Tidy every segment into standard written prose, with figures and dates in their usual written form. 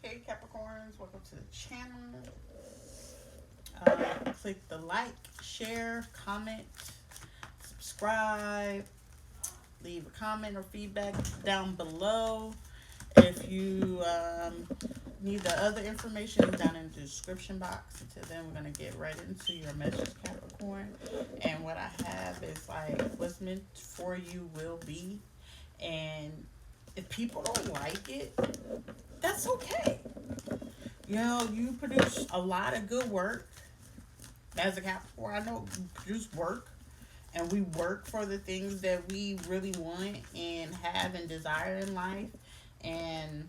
Hey Capricorns, welcome to the channel. Click the like, share, comment, subscribe, leave a comment or feedback down below. If you need the other information, it's down in the description box. Until then, we're going to get right into your message, Capricorn. And what I have is like, what's meant for you will be. And if people don't like it, that's okay. You know, you produce a lot of good work as a Capricorn. I know you produce work, and we work for the things that we really want and have and desire in life. And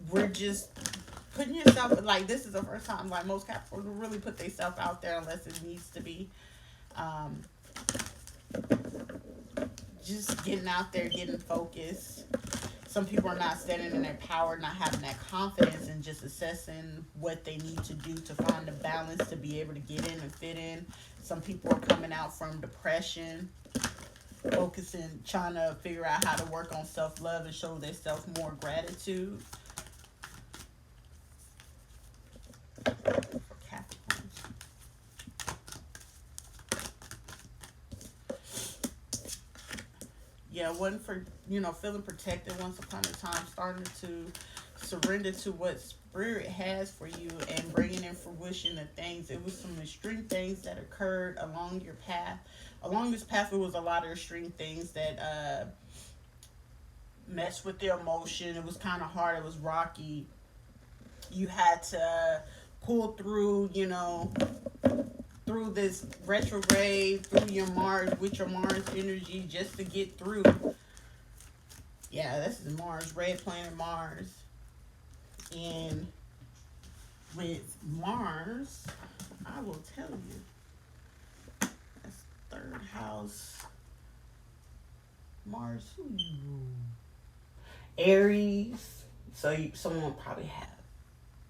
we're just putting yourself, like, this is the first time, like, most Capricorns will really put themselves out there unless it needs to be. Um, just getting out there, getting focused. Some people are not standing in their power, not having that confidence, and just assessing what they need to do to find the balance to be able to get in and fit in. Some people are coming out from depression, focusing, trying to figure out how to work on self-love and show themselves more gratitude. For Capricorns. Yeah, one for, feeling protected once upon a time, starting to surrender to what spirit has for you and bringing in fruition the things. It was some extreme things that occurred along your path. Along this path, it was a lot of extreme things that messed with your emotion. It was kind of hard. It was rocky. You had to pull through, through this retrograde, through your Mars, with your Mars energy, just to get through. Yeah, this is Mars, red planet Mars. And with Mars, I will tell you, that's third house. Mars, who you rule? Aries. So someone probably have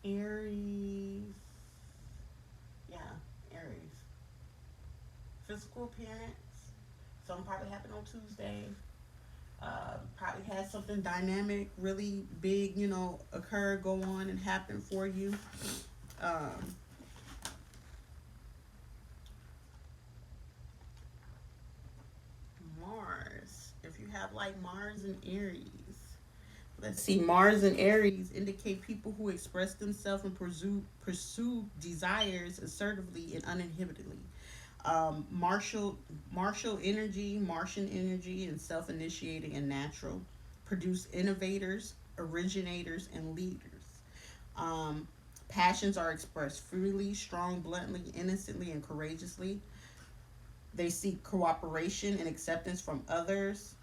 Aries. Yeah, Aries. Physical appearance. Something probably happened on Tuesday. Probably had something dynamic, really big, occur, go on, and happen for you. Mars. If you have like Mars and Aries. Let's see, Mars and Aries indicate people who express themselves and pursue desires assertively and uninhibitedly. Martial energy, Martian energy, and self-initiating and natural produce innovators, originators, and leaders. Passions are expressed freely, strong, bluntly, innocently, and courageously. They seek cooperation and acceptance from others.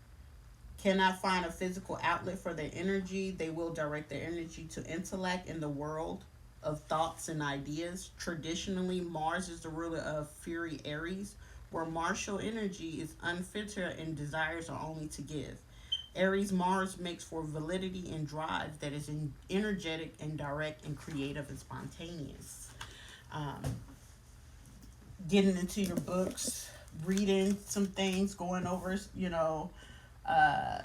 Cannot find a physical outlet for their energy. They will direct their energy to intellect in the world of thoughts and ideas. Traditionally, Mars is the ruler of Fury Aries, where martial energy is unfiltered and desires are only to give. Aries Mars makes for validity and drive that is energetic and direct and creative and spontaneous. Um, Getting into your books, reading some things, going over, uh,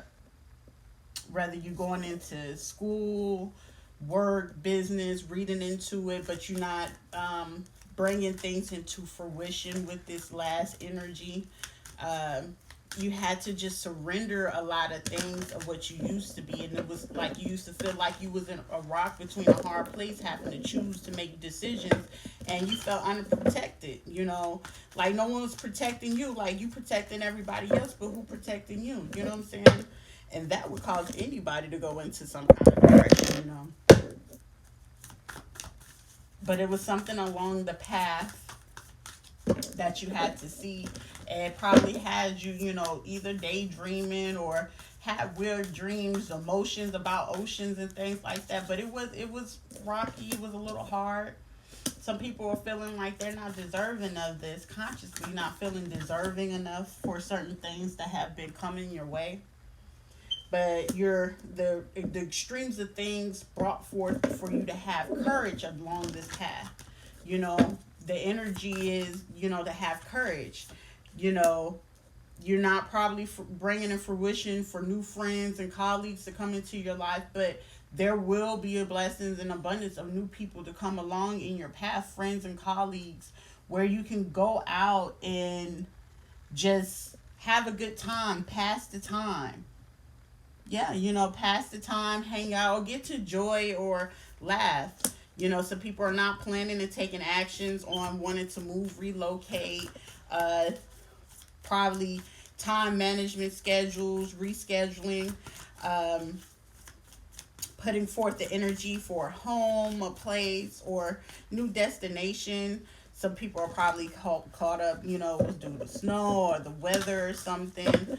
whether you're going into school, work, business, reading into it, but you're not bringing things into fruition with this last energy. You had to just surrender a lot of things of what you used to be, and it was like you used to feel like you was in a rock between a hard place, having to choose to make decisions, and you felt unprotected. Like no one was protecting you, like you protecting everybody else, but who protecting you? You know what I'm saying? And that would cause anybody to go into some kind of depression. But it was something along the path that you had to see, and probably had you, either daydreaming or had weird dreams, emotions about oceans and things like that. But it was rocky. It was a little hard. Some people are feeling like they're not deserving of this, consciously not feeling deserving enough for certain things that have been coming your way. But the extremes of things brought forth for you to have courage along this path. The energy is, to have courage. You're not probably bringing in fruition for new friends and colleagues to come into your life, but there will be a blessings and abundance of new people to come along in your path, friends and colleagues, where you can go out and just have a good time, pass the time. Yeah, pass the time, hang out, or get to joy or laugh. Some people are not planning and taking actions on wanting to move, relocate, uh, probably time management schedules, rescheduling, um, putting forth the energy for a home, a place, or new destination. Some people are probably caught up, due to snow or the weather or something.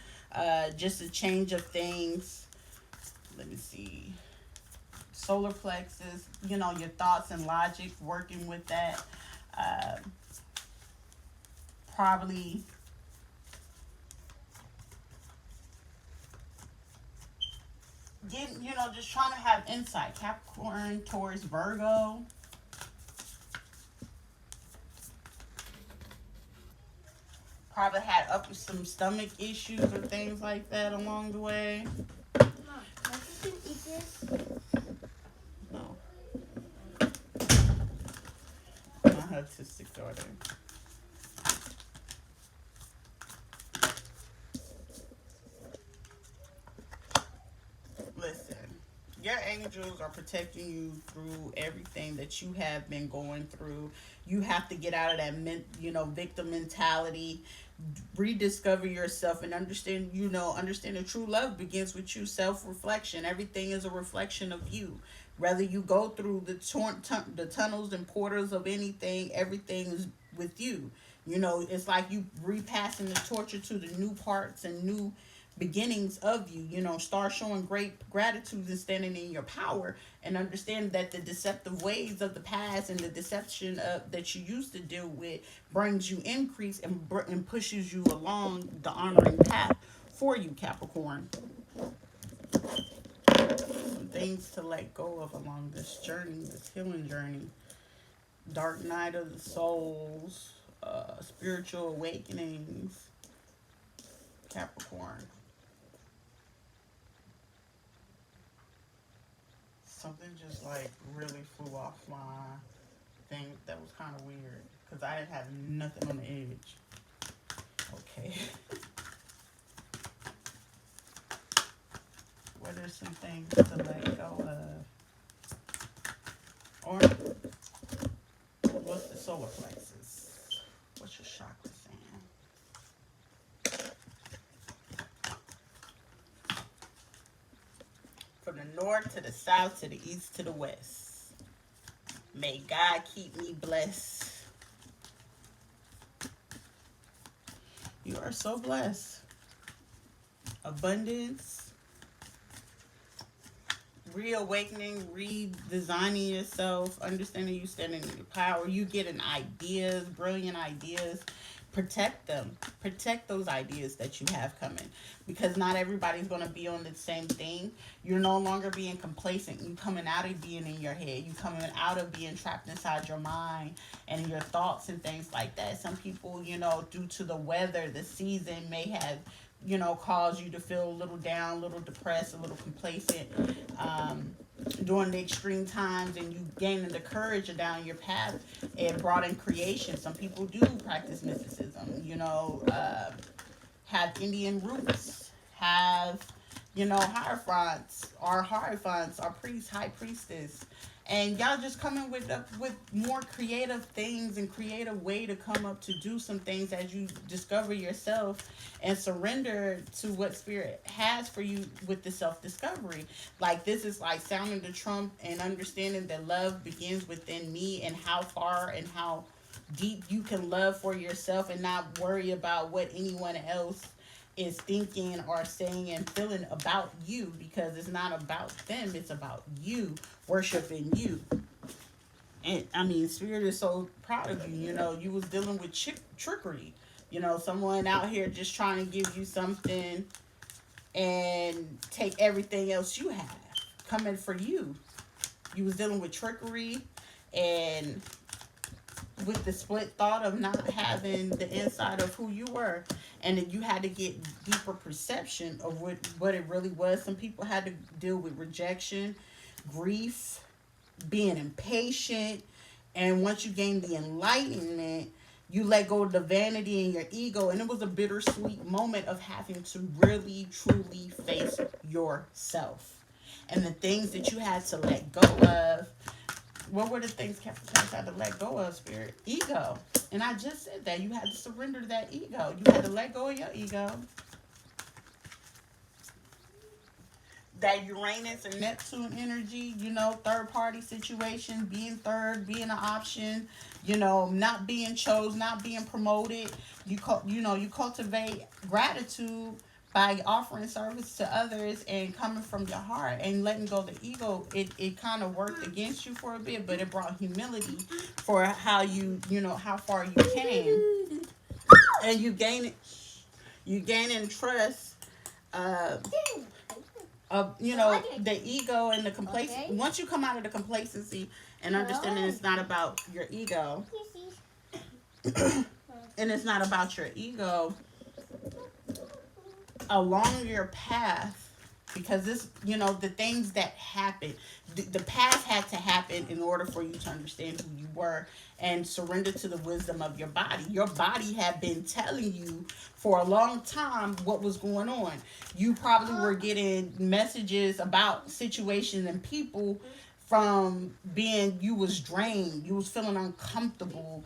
Just a change of things. Let me see. Solar plexus, your thoughts and logic, working with that. Uh, Probably getting, just trying to have insight. Capricorn towards Virgo. Probably had up with some stomach issues or things like that along the way. Mom, my sister eat this? No, my autistic daughter. Listen, your angels are protecting you through everything that you have been going through. You have to get out of that, victim mentality, rediscover yourself, and understand that true love begins with you. Self-reflection. Everything is a reflection of you. Whether you go through the tunnels and portals of anything, everything is with you. It's like you repassing the torture to the new parts and new beginnings of you. Start showing great gratitude and standing in your power, and understand that the deceptive ways of the past and the deception that you used to deal with brings you increase and pushes you along the honoring path for you, Capricorn. Some things to let go of along this journey, this healing journey. Dark night of the souls, spiritual awakenings, Capricorn. Something just like really flew off my thing that was kind of weird because I didn't have nothing on the edge. Okay. What are some things to let go of? Or what's the solar plexus? What's your chakra saying? From the north to the south to the east to the west. May God keep me blessed. You are so blessed. Abundance, reawakening, redesigning yourself, understanding you standing in your power. You getting ideas, brilliant ideas. Protect them. Protect those ideas that you have coming, because not everybody's going to be on the same thing. You're no longer being complacent. You coming out of being in your head. You coming out of being trapped inside your mind and your thoughts and things like that. Some people, due to the weather, the season may have cause you to feel a little down, a little depressed, a little complacent during the extreme times, and you gaining the courage down your path and brought in creation. Some people do practice mysticism, have Indian roots, have, hierophants, our priest, high priestess. And y'all just coming with more creative things and creative way to come up to do some things as you discover yourself and surrender to what spirit has for you with the self-discovery. Like, this is like sounding the trump and understanding that love begins within me, and how far and how deep you can love for yourself and not worry about what anyone else is thinking or saying and feeling about you, because it's not about them, it's about you, worshiping you. And I mean, spirit is so proud of you. You was dealing with trickery, someone out here just trying to give you something and take everything else you have coming for you. You was dealing with trickery and with the split thought of not having the inside of who you were. and then you had to get deeper perception of what it really was. Some people had to deal with rejection, grief, being impatient, and once you gain the enlightenment, you let go of the vanity and your ego, and it was a bittersweet moment of having to really truly face yourself and the things that you had to let go of. What were the things Capricorns had to let go of, Spirit? Ego. And I just said that. You had to surrender to that ego. You had to let go of your ego. That Uranus and Neptune energy, third party situation, being third, being an option, not being chose, not being promoted. You cultivate gratitude by offering service to others and coming from your heart and letting go of the ego. It kind of worked against you for a bit, but it brought humility for how how far you came, and you gaining trust. Uh, the ego and the complacency. Okay. Once you come out of the complacency and understanding it's not about your ego, and it's not about your ego, along your path, because the things that happen, the path had to happen in order for you to understand who you were and surrender to the wisdom of your body. Your body had been telling you for a long time what was going on. You probably were getting messages about situations and people from you was drained, you was feeling uncomfortable,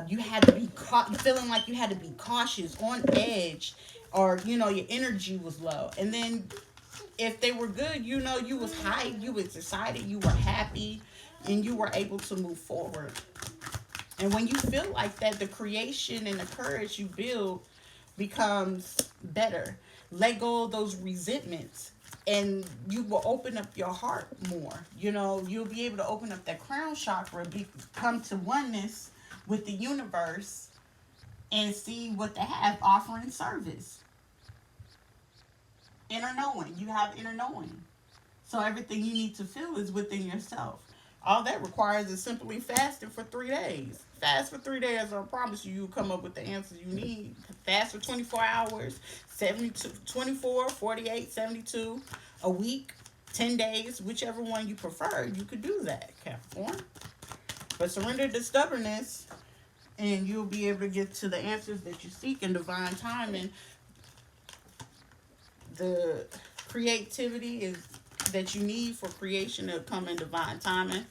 you had to be feeling like you had to be cautious, on edge, or your energy was low. And then if they were good, you was hyped, you was excited, you were happy, and you were able to move forward. And when you feel like that, the creation and the courage you build becomes better. Let go of those resentments, and you will open up your heart more. You'll be able to open up that crown chakra, come to oneness with the universe, and see what they have, offering service. Inner knowing. You have inner knowing. So everything you need to feel is within yourself. All that requires is simply fasting for 3 days. Fast for 3 days, I promise you'll come up with the answers you need. Fast for 24 hours, 72, 24, 48, 72, a week, 10 days, whichever one you prefer, you could do that, Capricorn. But surrender to stubbornness, and you'll be able to get to the answers that you seek in divine timing. The creativity is that you need for creation to come in divine timing.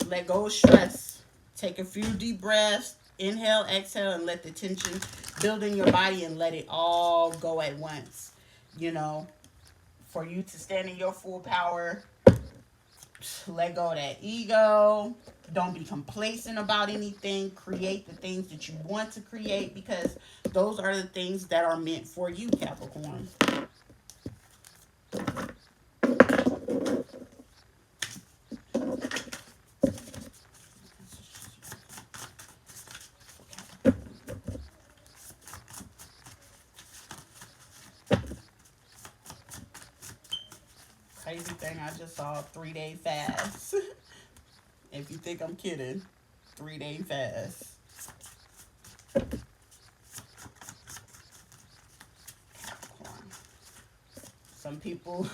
Let go of stress. Take a few deep breaths. Inhale, exhale, and let the tension build in your body and let it all go at once. For you to stand in your full power. Let go of that ego. Don't be complacent about anything. Create the things that you want to create, because those are the things that are meant for you, Capricorn. Crazy thing, I just saw a 3-day fast. If you think I'm kidding, 3-day fast. Capricorn. Some people,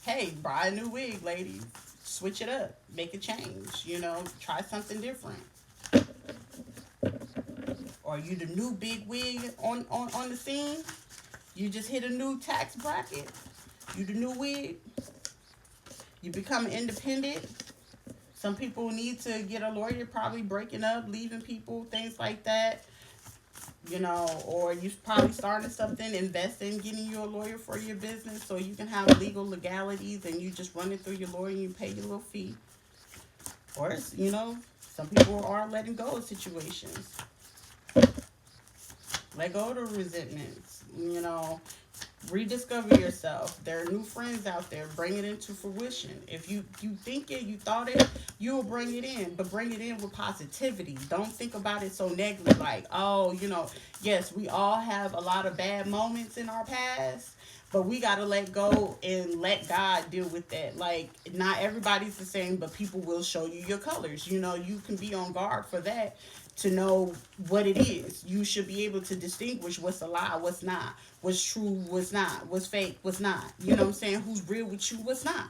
hey, buy a new wig, ladies. Switch it up. Make a change. Try something different. Or you the new big wig on the scene. You just hit a new tax bracket. You the new wig. You become independent. Some people need to get a lawyer, probably breaking up, leaving people, things like that. Or you probably starting something, investing, getting you a lawyer for your business so you can have legal legalities, and you just run it through your lawyer and you pay your little fee. Or, some people are letting go of situations. Let go of the resentments. Rediscover yourself. There are new friends out there. Bring it into fruition. If you think it, you thought it, you will bring it in. But bring it in with positivity. Don't think about it so negative. Like, yes, we all have a lot of bad moments in our past, but we got to let go and let God deal with that. Like, not everybody's the same, but people will show you your colors. You can be on guard for that. to know what it is. You should be able to distinguish what's a lie, what's not, what's true, what's not, what's fake, what's not. You know what I'm saying? Who's real with you, what's not.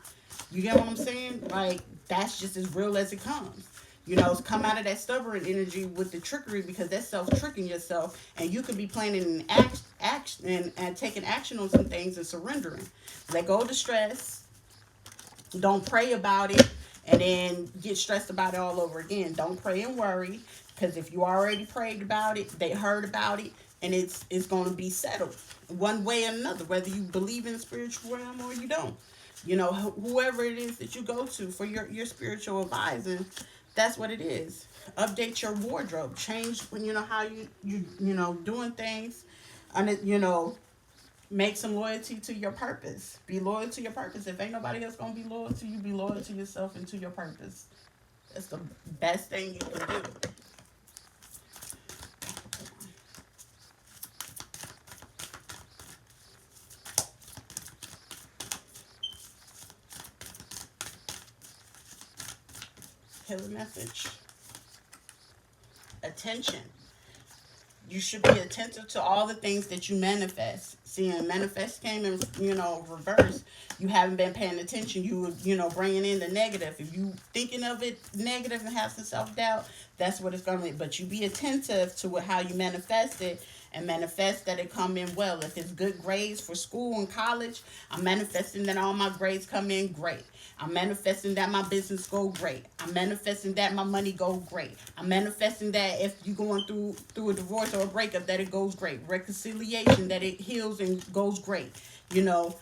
You get what I'm saying? Like, that's just as real as it comes. You know, it's come out of that stubborn energy with the trickery, because that's self tricking yourself, and you could be planning an action and taking action on some things and surrendering. Let go of the stress. Don't pray about it and then get stressed about it all over again. Don't pray and worry, because if you already prayed about it, they heard about it, and it's going to be settled one way or another, whether you believe in the spiritual realm or you don't. You know, whoever it is that you go to for your spiritual advising, that's what it is. Update your wardrobe, change when you know how you know doing things, and you know, make some loyalty to your purpose. Be loyal to your purpose. If ain't nobody else gonna be loyal to you, be loyal to yourself and to your purpose. That's the best thing you can do. Here's a message. Attention. You should be attentive to all the things that you manifest. Seeing manifest came in, you know, reverse. You haven't been paying attention. You know, bringing in the negative. If you thinking of it negative and have some self-doubt, that's what it's going to be. But you be attentive to how you manifest it, and manifest that it come in well. If it's good grades for school and college, I'm manifesting that all my grades come in great. I'm manifesting that my business go great. I'm manifesting that my money go great. I'm manifesting that if you're going through a divorce or a breakup, that it goes great. Reconciliation, that it heals and goes great. You know,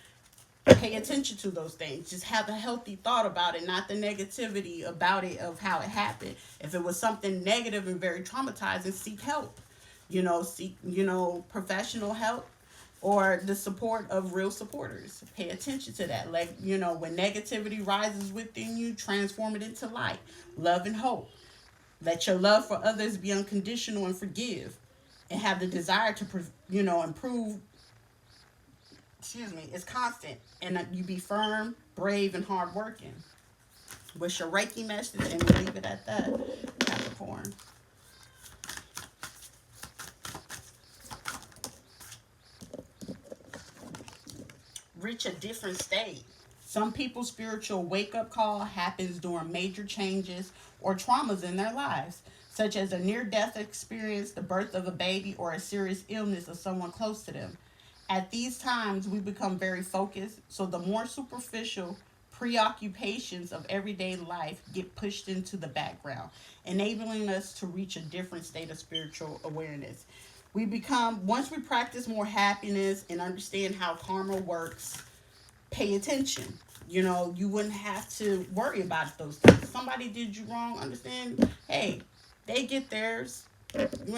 pay attention to those things. Just have a healthy thought about it, not the negativity about it, of how it happened. If it was something negative and very traumatizing, seek help. You know, seek, you know, professional help, or the support of real supporters. Pay attention to that. Like, you know, when negativity rises within you, transform it into light, love, and hope. Let your love for others be unconditional and forgive, and have the desire to, you know, improve. Excuse me. It's constant, and you be firm, brave, and hardworking. What's your Reiki message? And we'll leave it at that. Capricorn. Reach a different state. Some people's spiritual wake-up call happens during major changes or traumas in their lives, such as a near-death experience, the birth of a baby, or a serious illness of someone close to them. At these times, we become very focused, so the more superficial preoccupations of everyday life get pushed into the background, enabling us to reach a different state of spiritual awareness. We become, once we practice more happiness and understand how karma works, pay attention. You know, you wouldn't have to worry about those things. Somebody did you wrong, understand? Hey, they get theirs. You